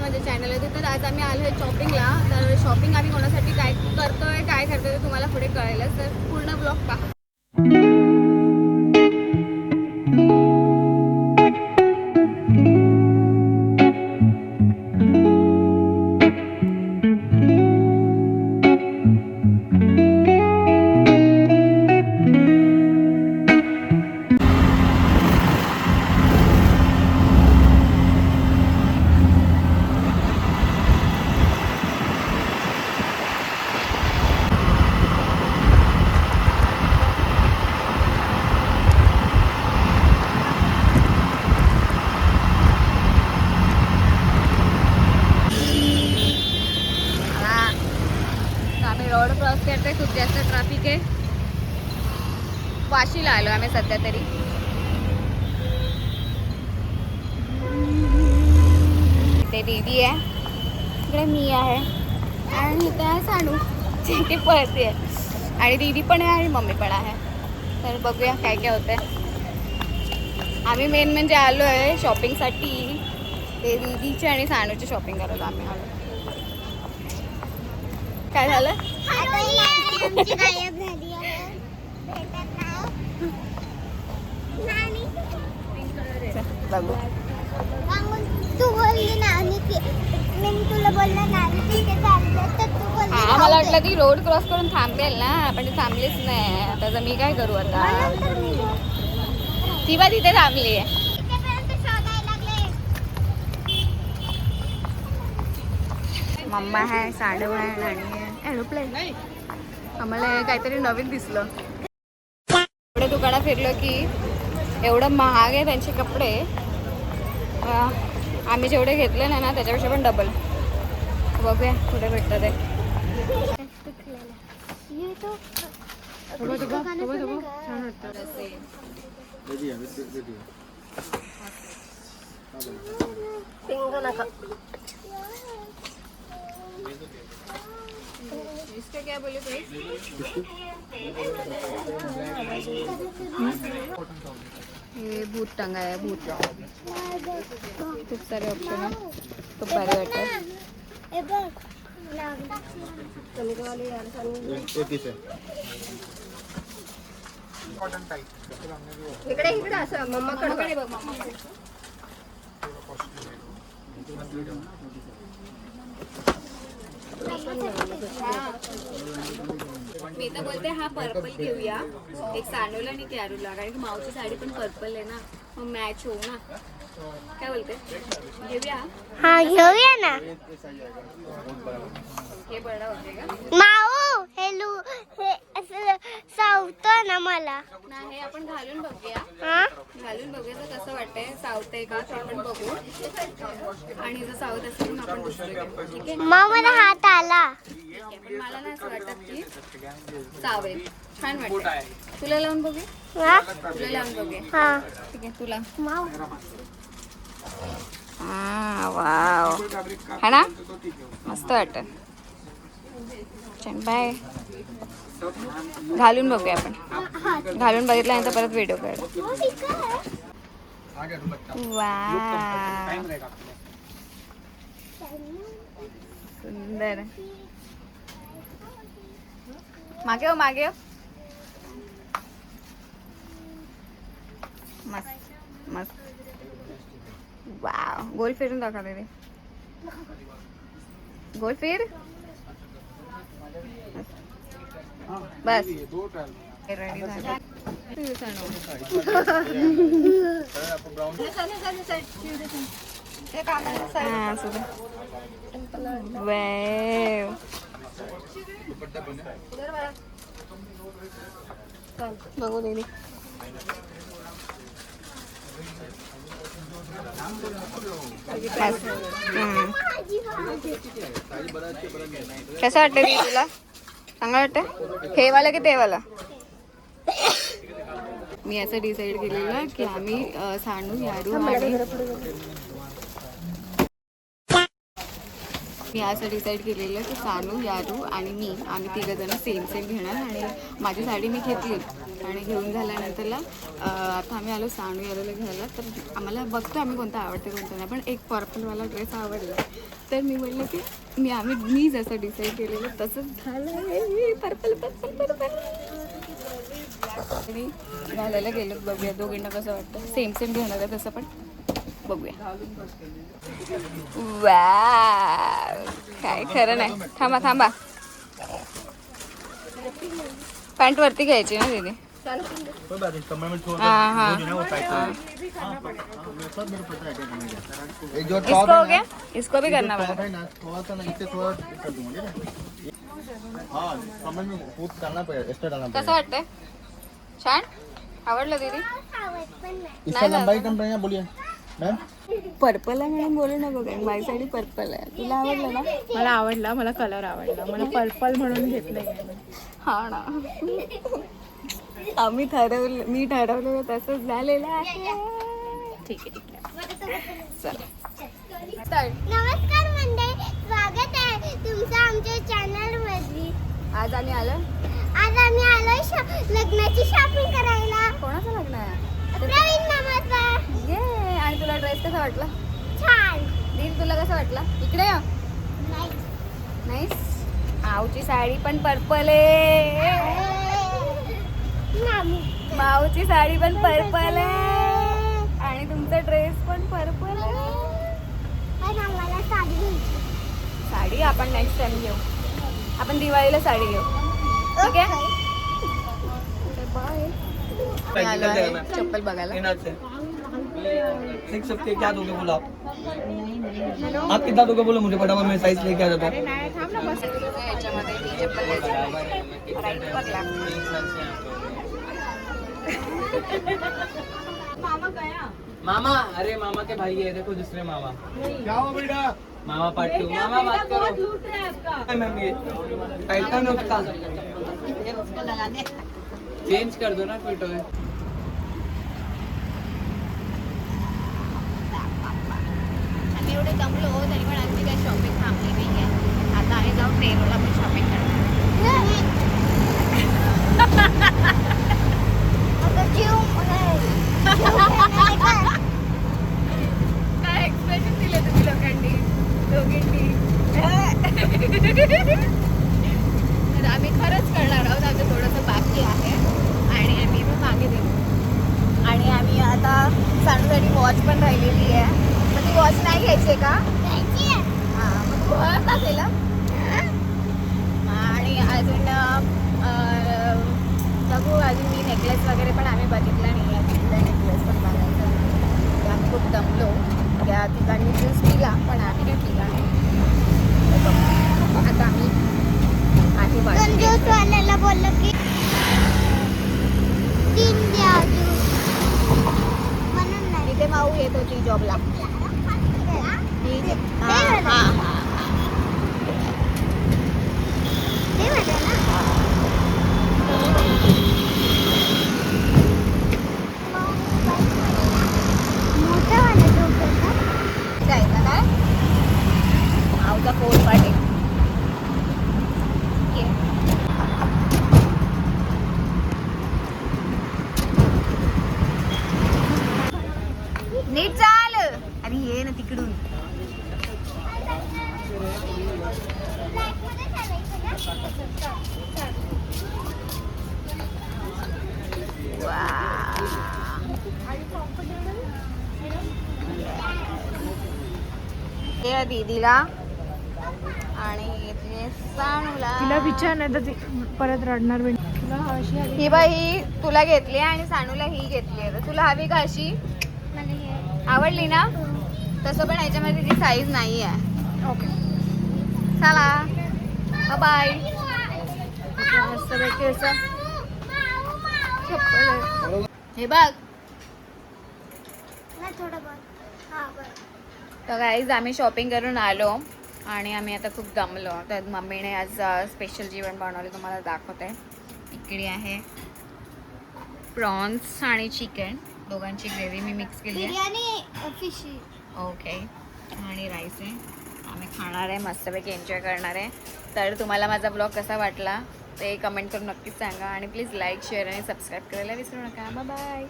माझ्या चॅनलवरती. तर आज आम्ही आलो आहे शॉपिंगला. तर शॉपिंग आम्ही कोणासाठी काय करतोय ते तुम्हाला पुढे कळेलच. तर पूर्ण ब्लॉग पहा. रोड क्रॉस करतोय, खूप जास्त ट्रॅफिक आहे. वाशीला आलो आम्ही सध्या तरी. इथे दीदी आहे, इकडे मी आहे आणि इथे आहे सानू ती पळते. आणि दीदी पण आहे आणि मम्मी पण आहे. तर बघूया काय काय होतंय. आम्ही मेन म्हणजे आलो आहे शॉपिंगसाठी. ते दीदीची आणि सानूची शॉपिंग करायला आम्ही आलो. काय झालं? बघू. तू बोलली ना आणि मी तुला बोलला ना तिथे चाललं तर तू बोलली. मला वाटलं ती रोड क्रॉस करून थांबेल ना, पण ती थांबलीच नाही. आता मी काय करू आता. ती बा तिथे थांबली आहे. मम्मा आहे, साडू आहे आणि एरोप्लेन. आम्हाला काहीतरी नवीन दिसलं. एवढे दुकानात फिरलो की एवढं महाग आहे त्यांचे कपडे. आम्ही जेवढे घेतले नाही ना त्याच्यापेक्षा पण डबल. बघूया कुठे भेटतं ते. इसका क्या बोले प्राइस? हे भूत टंगा आहे, भूत. खूप सारे ऑप्शन आहे, खूप भारी वाटतं. इकडे इकडे असं मम्माकडे बघ. मम्मा मी तर बोलते हा पर्पल घेऊया, एक सानूला आणि कॅरूला. कारण की मावची साडी पण पर्पल आहे ना, मग मॅच होऊ ना. काय बोलते, घेऊया? हा घेऊया ना. हे बरं होते का माऊ? हेलो, हे असं सावतं ना मला. नाही, आपण घालून बघूया. हा घालून बघूया तर कसं वाटतंय, सावतंय का ते आपण बघू. आणि जर सावत असेल तर आपण दुसरं घेऊ. ठीक आहे. माऊ मला हात आला. ठीक आहे, पण मला नाही असं वाटत की सावेल. छान वाटतंय. तुला लावून बघूया. हा तुला लावून बघूया. हा ठीक आहे, तुला. माऊ वाव, है ना, मस्त वाटत. बाय. घालून बघूया आपण. घालून बघितल्यानंतर परत व्हिडिओ काढू. वाव, सुंदर. मागे हो, मागे हो. मस्त मस्त. वाव, गोल फिरून दाखवा दे. गोल फिर. बस रेडी झालं. बघू दे. कसं वाटतं ती तुला? चांगलं वाटतं? हे वाला की ते वाला? मी असं डिसाईड केलेलं की आम्ही सानू, यारू आणि मी असं डिसाईड केलेलं की सानू, यारू आणि मी आम्ही तिघंजणं सेम घेणार. आणि माझी साडी मी घेतली आणि घेऊन झाल्यानंतरला आता आम्ही आलो सानू यारूला घ्यायला. तर आम्हाला बघतो आम्ही कोणता आवडते कोणता नाही, पण एक पर्पलवाला ड्रेस आवडला. तर मी म्हटलं की मी जसं डिसाईड केलेलं तसंच झालं. पर्पल पर्पल पर्पल आणि घालायला गेलो. बघूया दोघींना कसं वाटतं. सेम घेणार आहे तसं, पण बघूया. वाव, काय खरं नाही. थांबा पॅन्ट वरती घ्यायची ना दीदी. इसको हो गया, इसको भी करना पड़ा. कसं वाटतंय? छान आवडलं दीदी? पर्पल आहे म्हणून बोलू ना. बघा माझी साडी पर्पल आहे. तुला आवडलं ना? मला आवडला, मला कलर आवडला, मला पर्पल म्हणून घेतलंय. हा ना, मी ठरवलं तसंच झालेलं आहे. ठीक आहे चला. नमस्कार मंडळी, स्वागत आहे तुमचं आमच्या चॅनल मध्ये. आज आम्ही आलोय लग्नाची शॉपिंग करायला. कोणाचं लग्न आहे? प्रवीण मामाचा. ये. आणि तुला ड्रेस कसा वाटला? छान. दीदी तुला कसा वाटला? इकडे या. नाईस. माऊची साडी पण पर्पल आहे. माऊची साडी पण पर्पल आहे आणि तुमचा ड्रेस पण पर्पल आहे. आम्हाला साडी घ्यायची. साडी आपण नेक्स्ट टाइम घेऊ. आपण दिवाळीला साडी घेऊ. ठीक आहे. बाय. आलो आहे चप्पल बघायला. देख सकते हैं क्या दोगे बोलो आप कितना दोगे बोलो मुझे फटाफट मैं साइज लेके आ जाता हूँ. याच्यामध्ये ही चप्पल घ्यायची. राईट बघला. मामा अरे मामा के भाई है देखो दूसरे मामा. क्या हो बेटा? मामा पार्ट 2. मामा बात करो. मैम ये टाइटन उसका चेंज कर दो ना फिट हो. आम्ही एवढे दमलो तरी पण आमची काही शॉपिंग थांबली नाही आहे. आता आम्ही जाऊन ट्रेनला पण शॉपिंग करणार. काय एक्सप्रेशन दिले तुम्ही लोकांनी दोघींनी. तर आम्ही खरंच करणार आहोत. आमचं थोडंसं बाकी आहे आणि आम्ही मग मागे देऊ. आणि आम्ही आता सानूसाठी वॉच पण राहिलेली आहे. मग ती वॉच नाही घ्यायची का? हां मग तू ओळखता केलं. आणि अजून बघू. अजून मी नेकलेस वगैरे पण आम्ही बघितला नाही आहे. तिथला नेकलेस पण बघायचा. आम्ही खूप दमलो. त्या ठिकाणी ज्यूस पिला पण आम्ही काही पिला नाही. आता आम्ही आधी वाल्याला बोललं की 3 द्या म्हणून नाही. इथे माऊ येत होती जॉबला. जायचं काय? माऊचा फोन पाठी. नीट चाल. अरे ये ना तिकडून. हे दीदीला आणि इथे सानूला. तिला विचार नाही तर ती परत रडणार. तुला अशी ही बाई तुला घेतली आणि सानूला ही घेतली. तर तुला हवी का अशी? आवडली ना? तसं पण याच्यामध्ये ती साईज नाही आहे. ओके चला बाय. हे बघ. तर गाईज आम्ही शॉपिंग करून आलो आणि आम्ही आता खूप दमलो. तर मम्मीने आज स्पेशल जेवण बनवलं तुम्हाला दाखवते. इकडे आहे प्रॉन्स आणि चिकन दोघांची ग्रेव्ही मी मिक्स केली आहे. बिर्याणी फिश. ओके. आणि राईस आहे आम्ही खाणार आहे, मस्तपैकी एन्जॉय करणार आहे. तर तुम्हाला माझा ब्लॉग कसा वाटला ते कमेंट करून नक्कीच सांगा आणि प्लीज लाईक शेअर आणि सबस्क्राईब करायला विसरू नका. बाय.